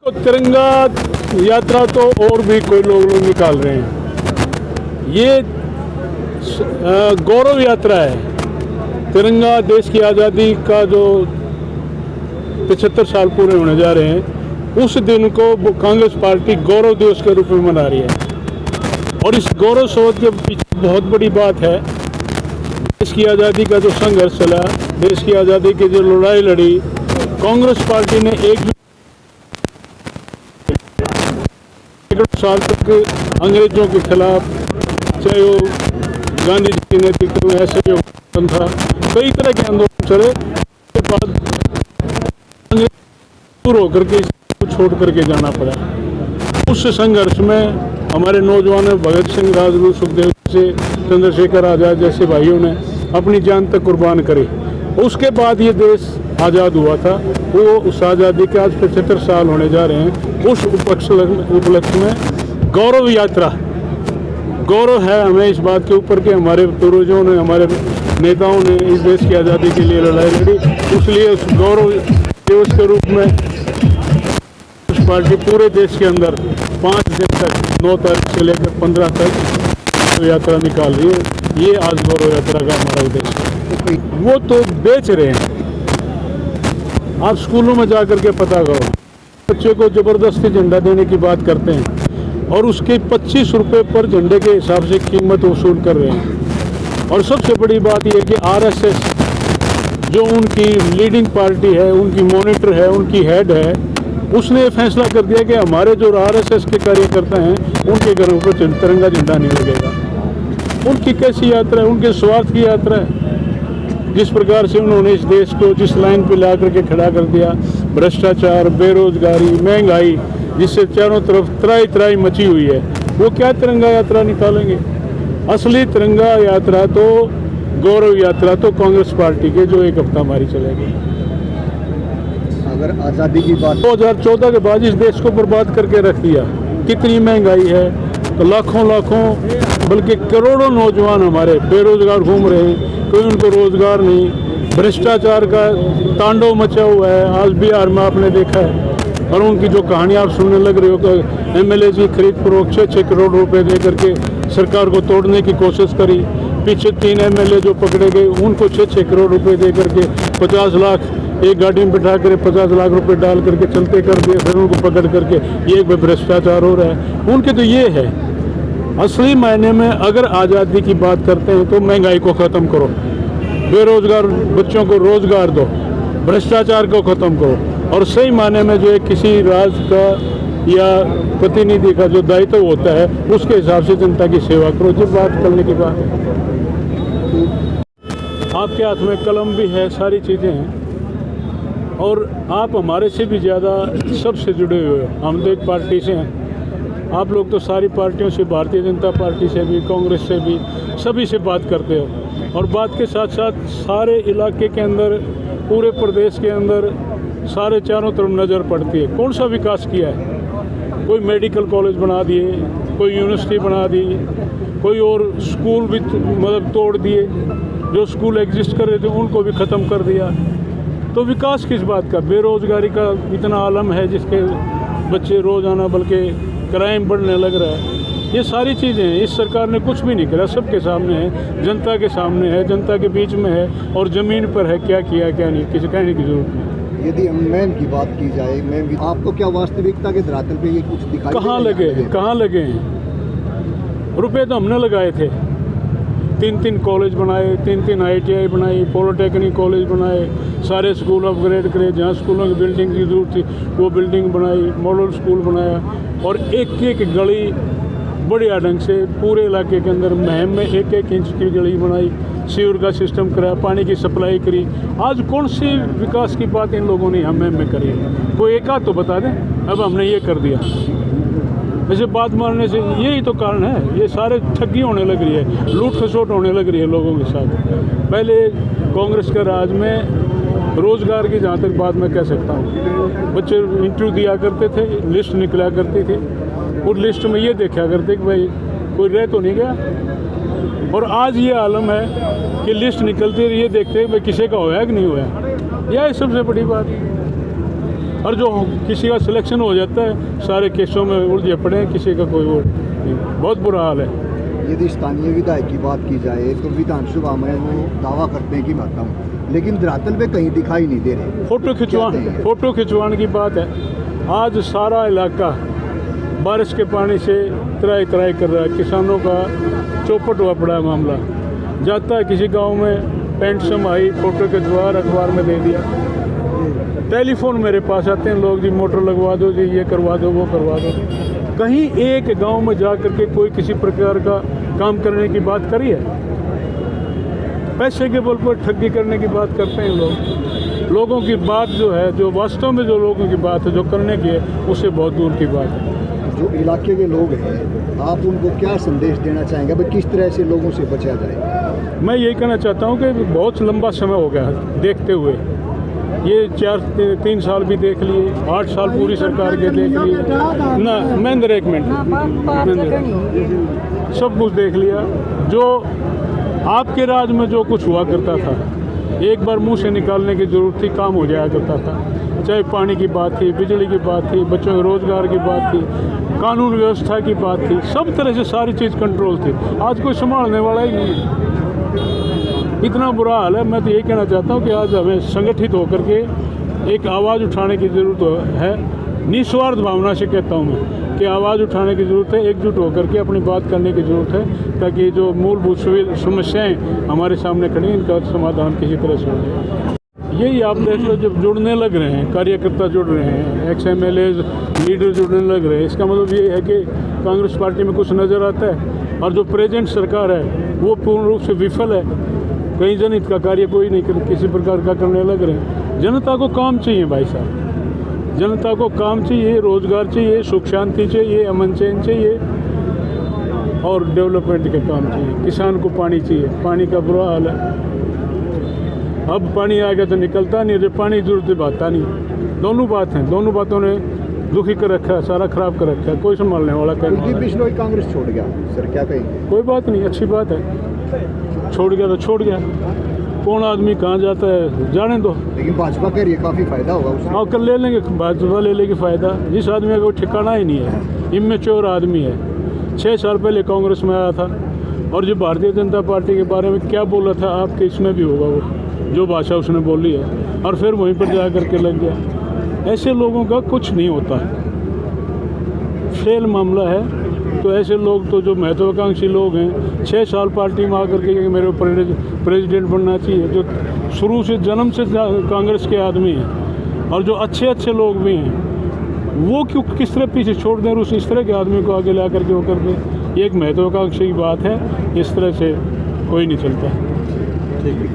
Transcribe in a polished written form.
तो तिरंगा यात्रा तो और भी कोई लोग निकाल रहे हैं। ये गौरव यात्रा है। तिरंगा देश की आज़ादी का जो 75 साल पूरे होने जा रहे हैं, उस दिन को कांग्रेस पार्टी गौरव दिवस के रूप में मना रही है। और इस गौरव शोध के पीछे बहुत बड़ी बात है। देश की आज़ादी का जो संघर्ष चला, देश की आज़ादी की जो लड़ाई लड़ी, कांग्रेस पार्टी ने एक साल तक अंग्रेजों के खिलाफ, चाहे वो गांधी जी के नेतृत्व में ऐसे जो था, कई तरह के आंदोलन चले। उसके बाद अंग्रेज दूर होकर के इसको छोड़ करके जाना पड़ा। उस संघर्ष में हमारे नौजवान भगत सिंह, राजगुरु, सुखदेव से चंद्रशेखर आज़ाद जैसे भाइयों ने अपनी जान तक कुर्बान करी। उसके बाद ये देश आज़ाद हुआ था। वो उस आज़ादी के आज 75 साल होने जा रहे हैं। उस उपलक्ष्य में गौरव यात्रा, गौरव है हमें इस बात के ऊपर कि हमारे पूर्वजों ने, हमारे नेताओं ने इस देश की आज़ादी के लिए लड़ाई लड़ी। इसलिए उस गौरव दिवस के रूप में उस पार्टी पूरे देश के अंदर 5 दिन तक, 9 तारीख से लेकर 15 तक यात्रा निकाल रही है। ये आज गौरव यात्रा का हमारा उद्देश्य है। वो तो बेच रहे हैं। आप स्कूलों में जाकर के पता करो, बच्चे को ज़बरदस्ती झंडा देने की बात करते हैं और उसके 25 रुपये पर झंडे के हिसाब से कीमत वसूल कर रहे हैं। और सबसे बड़ी बात यह है कि आरएसएस जो उनकी लीडिंग पार्टी है, उनकी मॉनिटर है, उनकी हेड है, उसने फैसला कर दिया कि हमारे जो आरएसएस के कार्यकर्ता हैं उनके घरों पर तिरंगा झंडा नहीं लगेगा। उनकी कैसी यात्रा है? उनके स्वार्थ की यात्रा है। जिस प्रकार से उन्होंने इस देश को जिस लाइन पे ला करके खड़ा कर दिया, भ्रष्टाचार, बेरोजगारी, महंगाई, जिससे चारों तरफ त्राई त्राई मची हुई है, वो क्या तिरंगा यात्रा निकालेंगे? असली तिरंगा यात्रा तो, गौरव यात्रा तो कांग्रेस पार्टी के जो एक हफ्ता हमारी चलेगी। अगर आज़ादी की बात, 2014 के बाद इस देश को बर्बाद करके रख दिया। कितनी महंगाई है, तो लाखों बल्कि करोड़ों नौजवान हमारे बेरोजगार घूम रहे हैं, कोई उनको रोजगार नहीं। भ्रष्टाचार का तांडव मचा हुआ है, आज बिहार में आपने देखा है। और उनकी जो कहानी आप सुनने लग रहे हो कि एमएलए की खरीद फरोख्त 6 करोड़ रुपए दे करके सरकार को तोड़ने की कोशिश करी। पीछे 3 एमएलए जो पकड़े गए, उनको 6 करोड़ रुपए दे करके 50 लाख एक गाड़ी में बिठा कर 50 लाख रुपए डाल करके चलते कर दिए। फिर उनको पकड़ करके ये भ्रष्टाचार हो रहा है। उनके तो ये है। असली मायने में अगर आज़ादी की बात करते हैं तो महंगाई को ख़त्म करो, बेरोजगार बच्चों को रोजगार दो, भ्रष्टाचार को ख़त्म करो, और सही मायने में जो है किसी राज्य का या प्रतिनिधि का जो दायित्व होता है उसके हिसाब से जनता की सेवा करो। जब बात करने की बात, आपके हाथ में कलम भी है, सारी चीज़ें हैं, और आप हमारे से भी ज़्यादा सबसे जुड़े हुए हो। हम तो एक पार्टी से हैं, आप लोग तो सारी पार्टियों से, भारतीय जनता पार्टी से भी, कांग्रेस से भी, सभी से बात करते हो। और बात के साथ साथ सारे इलाके के अंदर, पूरे प्रदेश के अंदर सारे चारों तरफ नज़र पड़ती है। कौन सा विकास किया है? कोई मेडिकल कॉलेज बना दिए, कोई यूनिवर्सिटी बना दी, कोई और स्कूल भी मतलब तोड़ दिए। जो स्कूल एग्जिस्ट कर रहे थे उनको भी ख़त्म कर दिया। तो विकास किस बात का? बेरोज़गारी का इतना आलम है जिसके बच्चे रोज़ाना बल्कि क्राइम बढ़ने लग रहा है। ये सारी चीज़ें हैं। इस सरकार ने कुछ भी नहीं करा, सबके सामने है, जनता के सामने है, जनता के बीच में है, और ज़मीन पर है क्या किया क्या नहीं, किसी कहने की जरूरत नहीं। यदि मैम की बात की जाए, मैम आपको क्या वास्तविकता के धरातल पे ये कुछ दिखाई कहाँ लगे हैं? कहाँ लगे हैं? रुपए तो हमने लगाए थे। 3 कॉलेज बनाए, 3 ITI बनाई, पॉलिटेक्निक कॉलेज बनाए, सारे स्कूल अपग्रेड करे, जहाँ स्कूलों की बिल्डिंग की जरूरत थी वो बिल्डिंग बनाई, मॉडल स्कूल बनाया, और एक गली बढ़िया ढंग से पूरे इलाके के अंदर महम में 1-1 इंच की गली बनाई, सीवर का सिस्टम कराया, पानी की सप्लाई करी। आज कौन सी विकास की बात इन लोगों ने महम में करी? कोई एक आध तो बता दें। अब हमने ये कर दिया, ऐसे बात मारने से यही तो कारण है। ये सारे ठगी होने लग रही है, लूट खसोट होने लग रही है लोगों के साथ। पहले कांग्रेस के राज में रोज़गार की जहाँ तक बात मैं कह सकता हूँ, बच्चे इंटरव्यू दिया करते थे, लिस्ट निकला करती थी, उस लिस्ट में ये देखा करते कि भाई कोई रह तो नहीं गया, और आज ये आलम है कि लिस्ट निकलती रही, ये देखते हैं भाई किसी का होया कि नहीं होया। यह सबसे बड़ी बात है। और जो किसी का सिलेक्शन हो जाता है सारे केसों में उलझे पड़े हैं, किसी का कोई वोट नहीं। बहुत बुरा हाल है। यदि स्थानीय विधायक की बात की जाए तो विधानसभा में वो दावा करते हैं कि मैं आता हूँ, लेकिन धरातल पे कहीं दिखाई नहीं दे रहे। फोटो खिंचवाने की बात है। आज सारा इलाका बारिश के पानी से त्राई त्राई कर रहा है। किसानों का चौपट हुआ पड़ा है मामला। जाता है किसी गांव में पेंट समाई, फोटो के द्वार अखबार में दे दिया। टेलीफोन मेरे पास आते हैं लोग, जी मोटर लगवा दो, जी ये करवा दो, वो करवा दो। कहीं एक गांव में जा करके कोई किसी प्रकार का काम करने की बात करी है? पैसे के बल पर ठगी करने की बात करते हैं लोग। लोगों की बात जो है, जो वास्तव में जो लोगों की बात है, जो करने की है, उससे बहुत दूर की बात है। जो इलाके के लोग हैं, आप उनको क्या संदेश देना चाहेंगे भाई, किस तरह से लोगों से बचा जाए? मैं यही कहना चाहता हूँ कि बहुत लंबा समय हो गया देखते हुए। ये 3 साल भी देख लिए, 8 साल पूरी सरकार के देख लिए ना। महेंद्र एक मिनट, सब कुछ देख लिया। जो आपके राज में जो कुछ हुआ करता था, एक बार मुंह से निकालने की जरूरत थी, काम हो जाया करता था। चाहे पानी की बात थी, बिजली की बात थी, बच्चों के रोजगार की बात थी, कानून व्यवस्था की बात थी, सब तरह से सारी चीज़ कंट्रोल थी। आज कोई संभालने वाला ही नहीं है। इतना बुरा हाल है। मैं तो यही कहना चाहता हूँ कि आज हमें संगठित होकर के एक आवाज़ उठाने की ज़रूरत है। निस्वार्थ भावना से कहता हूँ मैं कि आवाज़ उठाने की ज़रूरत है, एकजुट होकर के अपनी बात करने की ज़रूरत है, ताकि जो मूलभूत समस्याएं हमारे सामने खड़ी हैं, इनका समाधान किसी तरह से हो जाए। यही आप देख लो, जब जुड़ने लग रहे हैं, कार्यकर्ता जुड़ रहे हैं, XMLA लीडर जुड़ने लग रहे हैं, इसका मतलब ये है कि कांग्रेस पार्टी में कुछ नज़र आता है। और जो प्रेजेंट सरकार है वो पूर्ण रूप से विफल है। कहीं जनहित का कार्य कोई नहीं किसी प्रकार का करने लग रहे हैं। जनता को काम चाहिए भाई साहब, जनता को काम चाहिए, रोजगार चाहिए, सुख शांति चाहिए, अमन चैन चाहिए और डेवलपमेंट के काम चाहिए। किसान को पानी चाहिए, पानी का बुरा हाल है। अब पानी आ गया तो निकलता नहीं, जब पानी जरूरत है आता नहीं। दोनों बात हैं, दोनों बातों ने दुखी कर रखा है, सारा खराब कर रखा है। कोई संभालने वाला कुलदीप बिश्नोई कांग्रेस छोड़ गया, सर क्या कहेंगे? कोई बात नहीं, अच्छी बात है। छोड़ गया तो छोड़ गया, कौन आदमी कहाँ जाता है, जाने दो। लेकिन भाजपा के लिए काफ़ी फायदा होगा उससे। हाँ, कर ले लेंगे, भाजपा ले लेगी फ़ायदा। जिस आदमी का कोई ठिकाना ही नहीं है, इमेच्योर आदमी है। 6 साल पहले कांग्रेस में आया था और जो भारतीय जनता पार्टी के बारे में क्या बोला था, आपके इसमें भी होगा वो जो भाषा उसने बोली है, और फिर वहीं पर जा करके लग गया। ऐसे लोगों का कुछ नहीं होता, फेल मामला है। तो ऐसे लोग तो जो महत्वाकांक्षी लोग हैं, 6 साल पार्टी में आकर के मेरे प्रेसिडेंट बनना चाहिए, जो शुरू से जन्म से कांग्रेस के आदमी हैं और जो अच्छे अच्छे लोग भी हैं, वो क्यों किस तरह पीछे छोड़ दें, उस इस तरह के आदमी को आगे ला करके वो कर दें। ये एक महत्वाकांक्षी की बात है, इस तरह से कोई नहीं चलता। ठीक है।